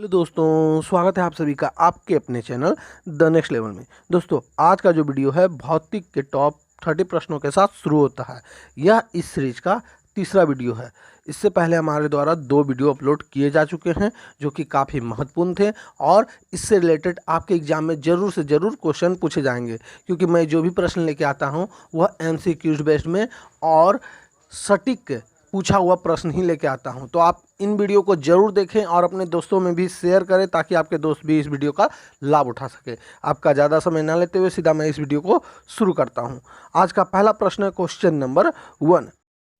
Hello दोस्तों, स्वागत है आप सभी का आपके अपने चैनल द नेक्स्ट लेवल में। दोस्तों, आज का जो वीडियो है भौतिक के टॉप 30 प्रश्नों के साथ शुरू होता है। यह इस सीरीज का तीसरा वीडियो है। इससे पहले हमारे द्वारा 2 वीडियो अपलोड किए जा चुके हैं जो कि काफ़ी महत्वपूर्ण थे और इससे रिलेटेड आपके एग्जाम में ज़रूर से ज़रूर क्वेश्चन पूछे जाएंगे, क्योंकि मैं जो भी प्रश्न लेके आता हूँ वह MCQ बेस्ड में और सटीक पूछा हुआ प्रश्न ही लेके आता हूं। तो आप इन वीडियो को जरूर देखें और अपने दोस्तों में भी शेयर करें ताकि आपके दोस्त भी इस वीडियो का लाभ उठा सके। आपका ज़्यादा समय ना लेते हुए सीधा मैं इस वीडियो को शुरू करता हूं। आज का पहला प्रश्न है क्वेश्चन नंबर 1।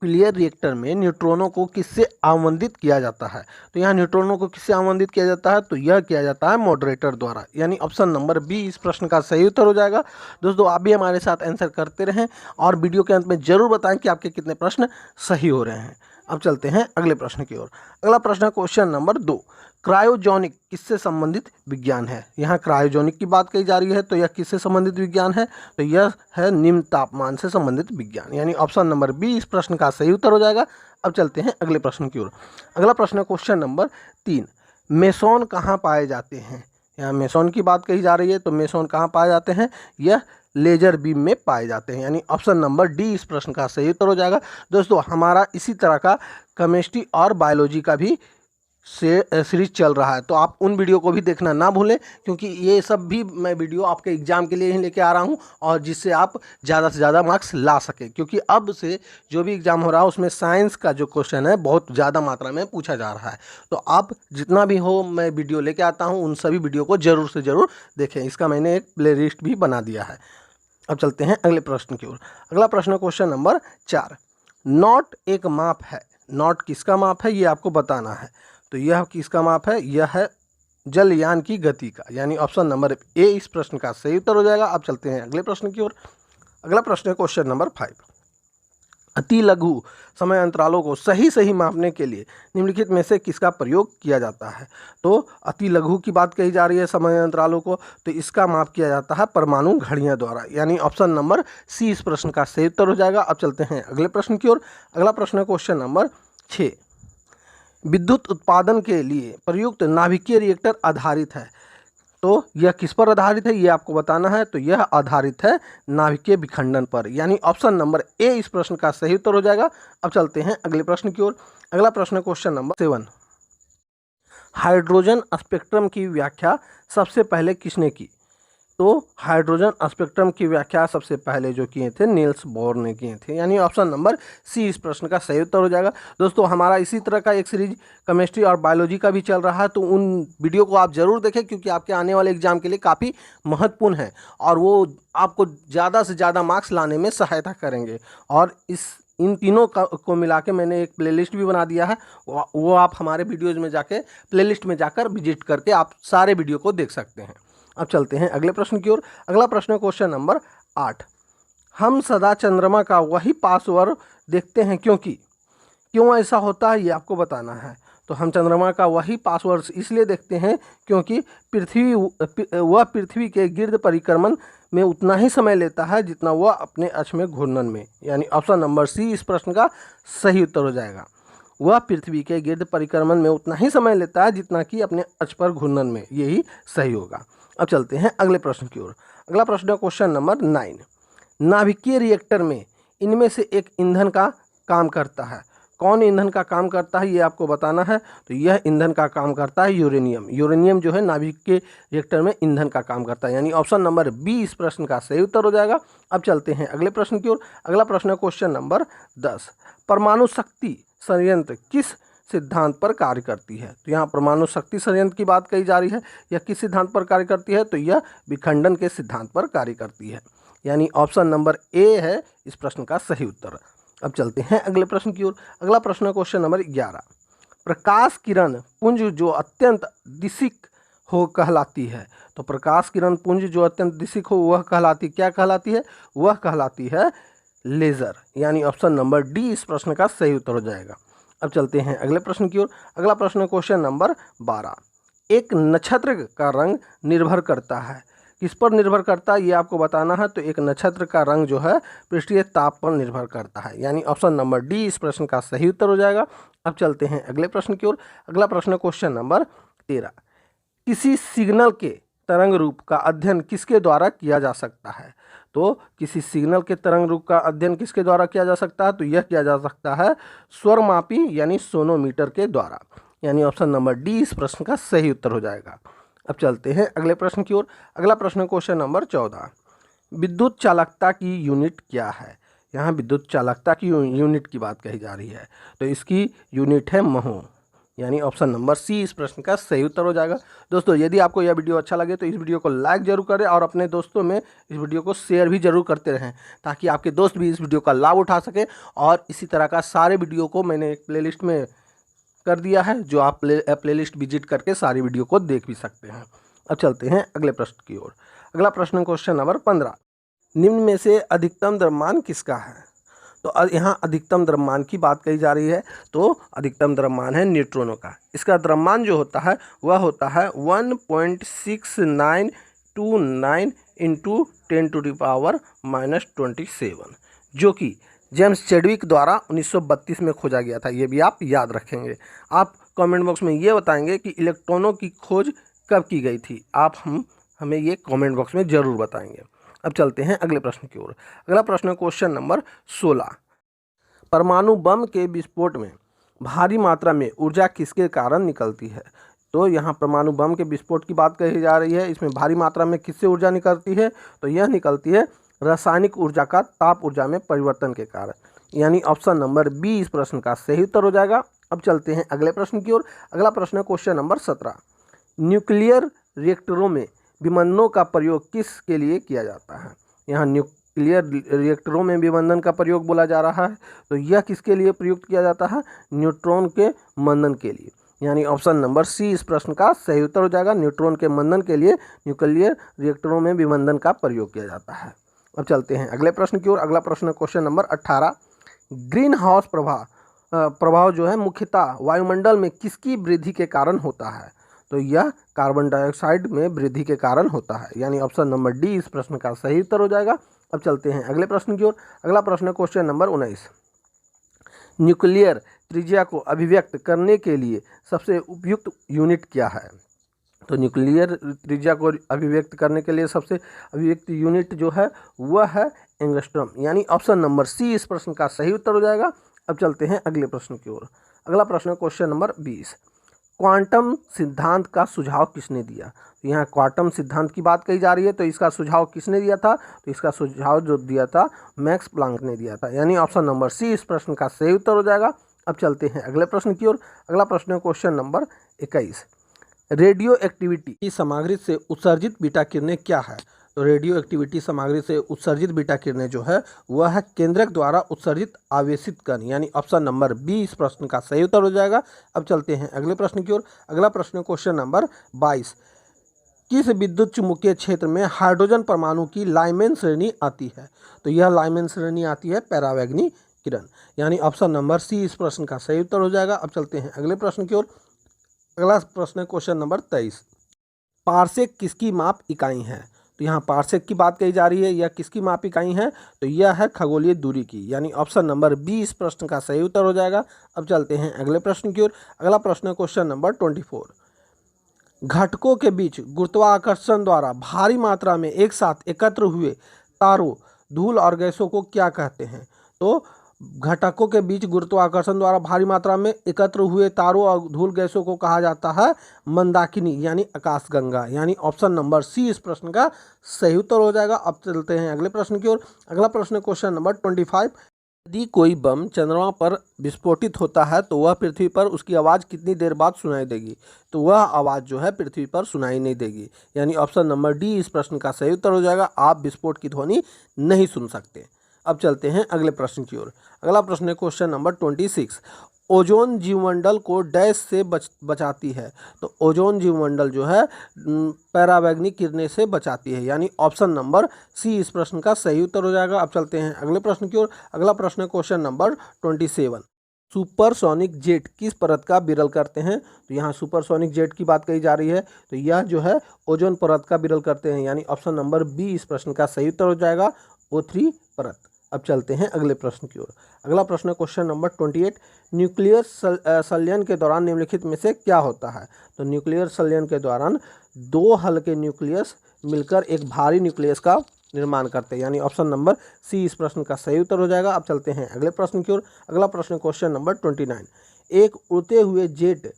न्यूक्लियर रिएक्टर में न्यूट्रॉनों को किससे आवंटित किया जाता है? तो यहाँ न्यूट्रॉनों को किससे आवंटित किया जाता है? तो यह किया जाता है मॉडरेटर द्वारा, यानी ऑप्शन नंबर बी इस प्रश्न का सही उत्तर हो जाएगा। दोस्तों, आप भी हमारे साथ आंसर करते रहें और वीडियो के अंत में जरूर बताएं कि आपके कितने प्रश्न सही हो रहे हैं। अब चलते हैं अगले प्रश्न की ओर। अगला प्रश्न क्वेश्चन नंबर 2। क्रायोजोनिक किससे संबंधित विज्ञान है? यहाँ क्रायोजोनिक की बात कही जा रही है, तो यह किससे संबंधित विज्ञान है? तो यह है निम्न तापमान से संबंधित विज्ञान, यानी ऑप्शन नंबर बी इस प्रश्न का सही उत्तर हो जाएगा। अब चलते हैं अगले प्रश्न की ओर। अगला प्रश्न क्वेश्चन नंबर 3। मेसोन कहाँ पाए जाते हैं? यहाँ मेसोन की बात कही जा रही है, तो मेसोन कहाँ पाए जाते हैं? यह लेजर बीम में पाए जाते हैं, यानी ऑप्शन नंबर डी इस प्रश्न का सही उत्तर हो जाएगा। दोस्तों, हमारा इसी तरह का केमिस्ट्री और बायोलॉजी का भी सीरीज चल रहा है, तो आप उन वीडियो को भी देखना ना भूलें, क्योंकि ये सब भी मैं वीडियो आपके एग्जाम के लिए ही लेके आ रहा हूँ और जिससे आप ज़्यादा से ज़्यादा मार्क्स ला सकें। क्योंकि अब से जो भी एग्जाम हो रहा है उसमें साइंस का जो क्वेश्चन है बहुत ज़्यादा मात्रा में पूछा जा रहा है। तो आप जितना भी हो मैं वीडियो लेके आता हूँ उन सभी वीडियो को ज़रूर से ज़रूर देखें। इसका मैंने एक प्ले लिस्ट भी बना दिया है। अब चलते हैं अगले प्रश्न की ओर। अगला प्रश्न क्वेश्चन नंबर 4। नॉट एक माप है। नॉट किसका माप है ये आपको बताना है। तो यह किसका माप है? यह है जलयान की गति का, यानी ऑप्शन नंबर ए इस प्रश्न का सही उत्तर हो जाएगा। अब चलते हैं अगले प्रश्न की ओर। अगला प्रश्न है क्वेश्चन नंबर 5। अति लघु समय अंतरालों को सही मापने के लिए निम्नलिखित में से किसका प्रयोग किया जाता है? तो अति लघु की बात कही जा रही है समय अंतरालों को, तो इसका माप किया जाता है परमाणु घड़ियां द्वारा, यानी ऑप्शन नंबर सी इस प्रश्न का सही उत्तर हो जाएगा। अब चलते हैं अगले प्रश्न की ओर। अगला प्रश्न है क्वेश्चन नंबर 6। विद्युत उत्पादन के लिए प्रयुक्त नाभिकीय रिएक्टर आधारित है, तो यह किस पर आधारित है ये आपको बताना है। तो यह आधारित है नाभिकीय विखंडन पर, यानी ऑप्शन नंबर ए इस प्रश्न का सही उत्तर हो जाएगा। अब चलते हैं अगले प्रश्न की ओर। अगला प्रश्न क्वेश्चन नंबर 7। हाइड्रोजन स्पेक्ट्रम की व्याख्या सबसे पहले किसने की? तो हाइड्रोजन स्पेक्ट्रम की व्याख्या सबसे पहले जो किए थे नील्स बोर ने किए थे, यानी ऑप्शन नंबर सी इस प्रश्न का सही उत्तर हो जाएगा। दोस्तों, हमारा इसी तरह का एक सीरीज केमिस्ट्री और बायोलॉजी का भी चल रहा है, तो उन वीडियो को आप ज़रूर देखें, क्योंकि आपके आने वाले एग्जाम के लिए काफ़ी महत्वपूर्ण है और वो आपको ज़्यादा से ज़्यादा मार्क्स लाने में सहायता करेंगे। और इन तीनों को मिला के मैंने एक प्लेलिस्ट भी बना दिया है, वो आप हमारे वीडियोज़ में जाके प्लेलिस्ट में जाकर विजिट करके आप सारे वीडियो को देख सकते हैं। अब चलते हैं अगले प्रश्न की ओर। अगला प्रश्न क्वेश्चन नंबर 8। हम सदा चंद्रमा का वही पासवर्ड देखते हैं क्यों ऐसा होता है ये आपको बताना है। तो हम चंद्रमा का वही पासवर्ड इसलिए देखते हैं क्योंकि पृथ्वी के गिर्द परिक्रमण में उतना ही समय लेता है जितना वह अपने अक्ष में घूर्णन में, यानी ऑप्शन नंबर सी इस प्रश्न का सही उत्तर हो जाएगा। वह पृथ्वी के गिर्द परिक्रमण में उतना ही समय लेता है जितना कि अपने अक्ष पर घूर्णन में, यही सही होगा। अब चलते हैं अगले प्रश्न की ओर। अगला प्रश्न है क्वेश्चन नंबर 9। नाभिकीय रिएक्टर में इनमें से एक ईंधन का काम करता है। कौन ईंधन का काम करता है ये आपको बताना है। तो यह ईंधन का काम करता है यूरेनियम। यूरेनियम जो है नाभिकीय रिएक्टर में ईंधन का काम करता है, यानी ऑप्शन नंबर बी इस प्रश्न का सही उत्तर हो जाएगा। अब चलते हैं अगले प्रश्न की ओर। अगला प्रश्न है क्वेश्चन नंबर 10। परमाणु शक्ति संयंत्र किस सिद्धांत पर कार्य करती है? तो यहाँ परमाणु शक्ति संयंत्र की बात कही जा रही है। यह किस सिद्धांत पर कार्य करती है? तो यह विखंडन के सिद्धांत पर कार्य करती है, यानी ऑप्शन नंबर ए है इस प्रश्न का सही उत्तर। अब चलते हैं अगले प्रश्न की ओर। अगला प्रश्न है क्वेश्चन नंबर 11। प्रकाश किरण पुंज जो अत्यंत दिशिक हो कहलाती है। तो प्रकाश किरण पुंज जो अत्यंत दिशिक हो वह कहलाती क्या कहलाती है? वह कहलाती है लेजर, यानी ऑप्शन नंबर डी इस प्रश्न का सही उत्तर हो जाएगा। अब चलते हैं अगले प्रश्न की ओर। अगला प्रश्न क्वेश्चन नंबर 12। एक नक्षत्र का रंग निर्भर करता है, किस पर निर्भर करता है ये आपको बताना है। तो एक नक्षत्र का रंग जो है पृष्ठीय ताप पर निर्भर करता है, यानी ऑप्शन नंबर डी इस प्रश्न का सही उत्तर हो जाएगा। अब चलते हैं अगले प्रश्न की ओर। अगला प्रश्न क्वेश्चन नंबर 13। किसी सिग्नल के तरंग रूप का अध्ययन किसके द्वारा किया जा सकता है? तो किसी सिग्नल के तरंग रूप का अध्ययन किसके द्वारा किया जा सकता है? तो यह किया जा सकता है स्वरमापी यानी सोनोमीटर के द्वारा, यानी ऑप्शन नंबर डी इस प्रश्न का सही उत्तर हो जाएगा। अब चलते हैं अगले प्रश्न की ओर। अगला प्रश्न क्वेश्चन नंबर 14, विद्युत चालकता की यूनिट क्या है? यहाँ विद्युत चालकता की यूनिट की बात कही जा रही है, तो इसकी यूनिट है महो, यानी ऑप्शन नंबर सी इस प्रश्न का सही उत्तर हो जाएगा। दोस्तों यदि आपको यह वीडियो अच्छा लगे तो इस वीडियो को लाइक जरूर करें और अपने दोस्तों में इस वीडियो को शेयर भी जरूर करते रहें, ताकि आपके दोस्त भी इस वीडियो का लाभ उठा सकें। और इसी तरह का सारे वीडियो को मैंने एक प्लेलिस्ट में कर दिया है, जो आप प्लेलिस्ट विजिट करके सारी वीडियो को देख भी सकते हैं। अब चलते हैं अगले प्रश्न की ओर। अगला प्रश्न क्वेश्चन नंबर 15, निम्न में से अधिकतम द्रव्यमान किसका है? तो यहाँ अधिकतम द्रव्यमान की बात कही जा रही है, तो अधिकतम द्रव्यमान है न्यूट्रॉनों का। इसका द्रव्यमान जो होता है वह होता है 1.6929 इंटू 10⁻⁻27, जो कि जेम्स चैडविक द्वारा 1932 में खोजा गया था। ये भी आप याद रखेंगे। आप कमेंट बॉक्स में ये बताएंगे कि इलेक्ट्रॉनों की खोज कब की गई थी, आप हमें ये कमेंट बॉक्स में ज़रूर बताएंगे। अब चलते हैं अगले प्रश्न की ओर। अगला प्रश्न क्वेश्चन नंबर 16, परमाणु बम के विस्फोट में भारी मात्रा में ऊर्जा किसके कारण निकलती है? तो यहाँ परमाणु बम के विस्फोट की बात कही जा रही है। इसमें भारी मात्रा में किससे ऊर्जा निकलती है? तो यह निकलती है रासायनिक ऊर्जा का ताप ऊर्जा में परिवर्तन के कारण, यानी ऑप्शन नंबर बी इस प्रश्न का सही उत्तर हो जाएगा। अब चलते हैं अगले प्रश्न की ओर। अगला प्रश्न क्वेश्चन नंबर 17, न्यूक्लियर रिएक्टरों में विमंदनों का प्रयोग किस के लिए किया जाता है? यहाँ न्यूक्लियर रिएक्टरों में विमंदन का प्रयोग बोला जा रहा है, तो यह किसके लिए प्रयुक्त किया जाता है? न्यूट्रॉन के मंदन के लिए, यानी ऑप्शन नंबर सी इस प्रश्न का सही उत्तर हो जाएगा। न्यूट्रॉन के मंदन के लिए न्यूक्लियर रिएक्टरों में विमंदन का प्रयोग किया जाता है। अब चलते हैं अगले प्रश्न की ओर। अगला प्रश्न क्वेश्चन नंबर 18, ग्रीन हाउस प्रभाव जो है मुख्यतः वायुमंडल में किसकी वृद्धि के कारण होता है? तो यह कार्बन डाइऑक्साइड में वृद्धि के कारण होता है, यानी ऑप्शन नंबर डी इस प्रश्न का सही उत्तर हो जाएगा। अब चलते हैं अगले प्रश्न की ओर। अगला प्रश्न क्वेश्चन नंबर 19, न्यूक्लियर त्रिज्या को अभिव्यक्त करने के लिए सबसे उपयुक्त यूनिट क्या है? तो न्यूक्लियर त्रिज्या को अभिव्यक्त करने के लिए सबसे अभिव्यक्त यूनिट जो है वह है एंगस्ट्रॉम, यानी ऑप्शन नंबर सी इस प्रश्न का सही उत्तर हो जाएगा। अब चलते हैं अगले प्रश्न की ओर। अगला प्रश्न क्वेश्चन नंबर 20, क्वांटम सिद्धांत का सुझाव किसने दिया? तो यहाँ क्वांटम सिद्धांत की बात कही जा रही है, तो इसका सुझाव किसने दिया था? तो इसका सुझाव जो दिया था मैक्स प्लांक ने दिया था, यानी ऑप्शन नंबर सी इस प्रश्न का सही उत्तर हो जाएगा। अब चलते हैं अगले प्रश्न की ओर। अगला प्रश्न क्वेश्चन नंबर 21, रेडियो एक्टिविटी की सामग्री से उत्सर्जित बीटा किरणें क्या है? तो रेडियो एक्टिविटी सामग्री से उत्सर्जित बीटा किरणें जो है वह है केंद्रक द्वारा उत्सर्जित आवेशित कण, यानी ऑप्शन नंबर बी इस प्रश्न का सही उत्तर हो जाएगा। अब चलते हैं अगले प्रश्न की ओर। अगला प्रश्न क्वेश्चन नंबर 22, किस विद्युत चुम्बकीय क्षेत्र में हाइड्रोजन परमाणु की लाइमेन श्रेणी आती है? तो यह लाइमेन श्रेणी आती है पैरावैगनी किरण, यानी ऑप्शन नंबर सी इस प्रश्न का सही उत्तर हो जाएगा। अब चलते हैं अगले प्रश्न की ओर। अगला प्रश्न क्वेश्चन नंबर 23, पारसेक किसकी माप इकाई है? तो यहाँ पारसेक की बात कही जा रही है, यह किसकी माप इकाई है? तो यह है खगोलीय दूरी की, यानी ऑप्शन नंबर बी इस प्रश्न का सही उत्तर हो जाएगा। अब चलते हैं अगले प्रश्न की ओर। अगला प्रश्न क्वेश्चन नंबर 24, घटकों के बीच गुरुत्वाकर्षण द्वारा भारी मात्रा में एक साथ एकत्र हुए तारों, धूल और गैसों को क्या कहते हैं? तो घटकों के बीच गुरुत्वाकर्षण द्वारा भारी मात्रा में एकत्र हुए तारों और धूल गैसों को कहा जाता है मंदाकिनी, यानी आकाशगंगा, यानी ऑप्शन नंबर सी इस प्रश्न का सही उत्तर हो जाएगा। अब चलते हैं अगले प्रश्न की ओर। अगला प्रश्न क्वेश्चन नंबर 25, यदि कोई बम चंद्रमा पर विस्फोटित होता है तो वह पृथ्वी पर उसकी आवाज़ कितनी देर बाद सुनाई देगी? तो वह आवाज़ जो है पृथ्वी पर सुनाई नहीं देगी, यानी ऑप्शन नंबर डी इस प्रश्न का सही उत्तर हो जाएगा। आप विस्फोट की ध्वनि नहीं सुन सकते। अब चलते हैं अगले प्रश्न की ओर। अगला प्रश्न है क्वेश्चन नंबर 26, ओजोन जीवमंडल को डैश से बचाती है? तो ओजोन जीवमंडल जो है पैरावैगनिक किरणें से बचाती है, यानी ऑप्शन नंबर सी इस प्रश्न का सही उत्तर हो जाएगा। अब चलते हैं अगले प्रश्न की ओर। अगला प्रश्न क्वेश्चन नंबर 27, सुपरसोनिक जेट किस परत का विरल करते हैं? तो यहाँ सुपरसोनिक जेट की बात कही जा रही है, तो यह जो है ओजोन परत का विरल करते हैं, यानी ऑप्शन नंबर बी इस प्रश्न का सही उत्तर हो जाएगा, O3 परत। अब चलते हैं अगले प्रश्न की ओर। अगला प्रश्न है क्वेश्चन नंबर 28। न्यूक्लियर संलयन के दौरान निम्नलिखित में से क्या होता है? तो न्यूक्लियर संलयन के दौरान दो हल्के न्यूक्लियस मिलकर एक भारी न्यूक्लियस का निर्माण करते हैं, यानी ऑप्शन नंबर सी इस प्रश्न का सही उत्तर हो जाएगा। अब चलते हैं अगले प्रश्न की ओर। अगला प्रश्न क्वेश्चन नंबर 29। एक उड़ते हुए जेट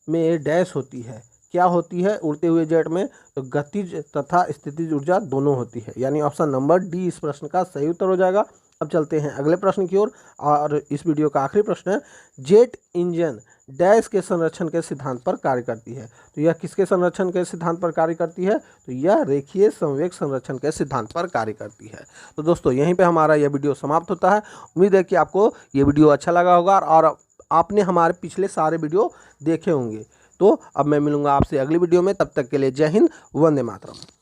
में डैश होती है, क्या होती है उड़ते हुए जेट में? तो गतिज तथा स्थितिज ऊर्जा दोनों होती है, यानी ऑप्शन नंबर डी इस प्रश्न का सही उत्तर हो जाएगा। अब चलते हैं अगले प्रश्न की ओर और इस वीडियो का आखिरी प्रश्न है, जेट इंजन डैश के संरक्षण के सिद्धांत पर कार्य करती है। तो यह किसके संरक्षण के सिद्धांत पर कार्य करती है? तो यह रेखीय संवेग संरक्षण के सिद्धांत पर कार्य करती है। तो दोस्तों यहीं पे हमारा यह वीडियो समाप्त होता है। उम्मीद है कि आपको ये वीडियो अच्छा लगा होगा और आपने हमारे पिछले सारे वीडियो देखे होंगे। तो अब मैं मिलूंगा आपसे अगली वीडियो में, तब तक के लिए जय हिंद, वंदे मातरम।